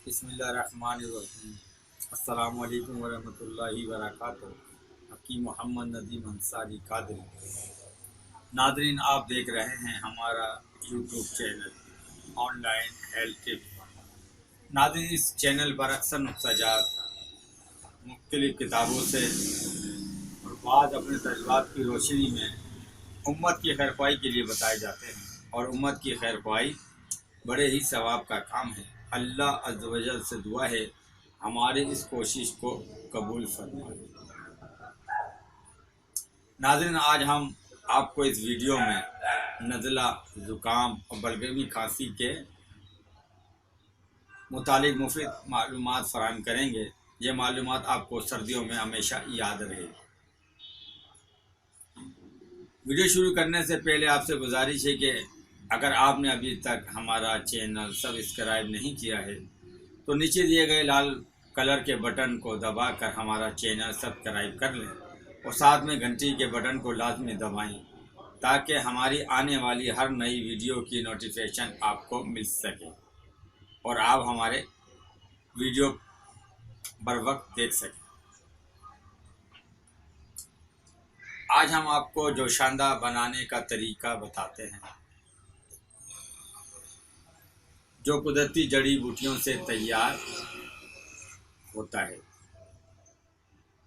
بسم اللہ الرحمن الرحیم۔ السلام علیکم ورحمۃ اللہ وبرکاتہ۔ حکیم محمد ندیم انصاری قادری۔ ناظرین، آپ دیکھ رہے ہیں ہمارا YouTube channel online health tip. ناظرین، اس چینل پر اکثر نقطہ جات مختلف کتابوں سے اور بعض اپنے تجربات کی روشنی میں امت کی خیرخواہی کے لیے بتائے جاتے ہیں، اور امت کی خیرخواہی بڑے ہی ثواب کا کام ہے۔ اللہ عز و جل سے دعا ہے ہماری اس کوشش کو قبول فرمائے۔ ناظرین، آج ہم آپ کو اس ویڈیو میں نزلہ، زکام اور بلغمی کھانسی کے متعلق مفید معلومات فراہم کریں گے۔ یہ معلومات آپ کو سردیوں میں ہمیشہ یاد رہے گی۔ ویڈیو شروع کرنے سے پہلے آپ سے گزارش ہے کہ اگر آپ نے ابھی تک ہمارا چینل سبسکرائب نہیں کیا ہے تو نیچے دیے گئے لال کلر کے بٹن کو دبا کر ہمارا چینل سبسکرائب کر لیں، اور ساتھ میں گھنٹی کے بٹن کو لازمی دبائیں تاکہ ہماری آنے والی ہر نئی ویڈیو کی نوٹیفیکیشن آپ کو مل سکے اور آپ ہمارے ویڈیو بر وقت دیکھ سکیں۔ آج ہم آپ کو جوشاندہ بنانے کا طریقہ بتاتے ہیں، جو قدرتی جڑی بوٹیوں سے تیار ہوتا ہے۔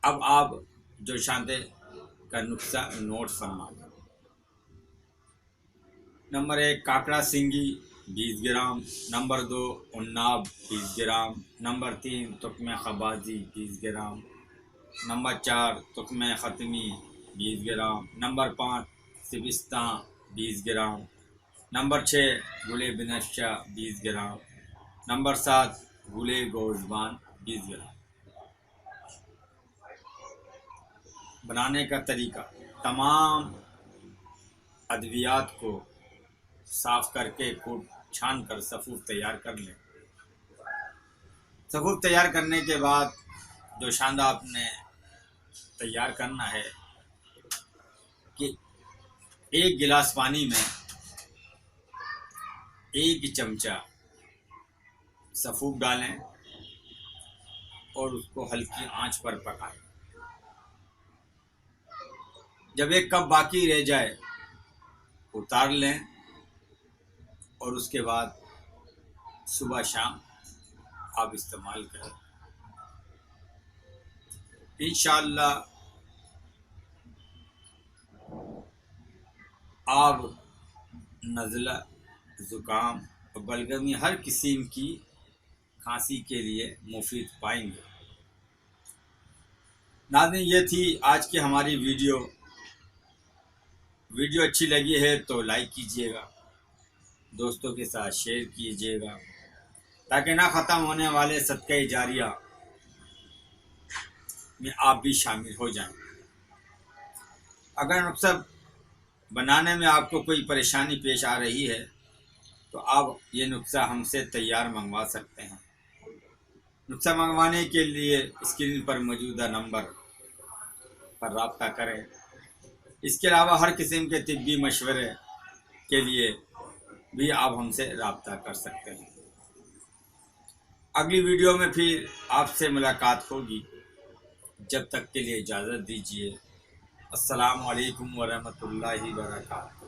اب آپ جوشاندے کا نسخہ نوٹ فرما لیں۔ نمبر 1، کاکڑا سنگی 20 gram. Number 2، عناب 20 gram. Number 3، تخم خبازی 20 gram. Number 4، تخم ختمی 20 gram. Number 5، سبستان 20 gram. Number 6، گلے بنفشہ 20 گرام۔ نمبر 7، گلے گوزبان 20 گرام۔ بنانے کا طریقہ: تمام ادویات کو صاف کر کے کوٹ چھان کر صفوف تیار کر لیں۔ صفوف تیار کرنے کے بعد جوشاندہ آپ نے تیار کرنا ہے کہ 1 گلاس پانی میں 1 چمچہ صفوف ڈالیں اور اس کو ہلکی آنچ پر پکائیں۔ جب 1 کپ باقی رہ جائے اتار لیں، اور اس کے بعد صبح شام آپ استعمال کریں۔ انشاءاللہ آپ نزلہ، زکام اور بلغمی ہر قسم کی کھانسی کے لیے مفید پائیں گے۔ ناظرین، یہ تھی آج کی ہماری ویڈیو اچھی لگی ہے تو لائک کیجیے گا، دوستوں کے ساتھ شیئر کیجیے گا تاکہ نہ ختم ہونے والے صدقہ جاریہ میں آپ بھی شامل ہو جائیں۔ اگر نسخہ بنانے میں آپ کو کوئی پریشانی پیش آ رہی ہے تو آپ یہ نسخہ ہم سے تیار منگوا سکتے ہیں۔ نسخہ منگوانے کے لیے اسکرین پر موجودہ نمبر پر رابطہ کریں۔ اس کے علاوہ ہر قسم کے طبی مشورے کے لیے بھی آپ ہم سے رابطہ کر سکتے ہیں۔ اگلی ویڈیو میں پھر آپ سے ملاقات ہوگی، جب تک کے لیے اجازت دیجیے۔ السلام علیکم ورحمۃ اللہ وبرکاتہ۔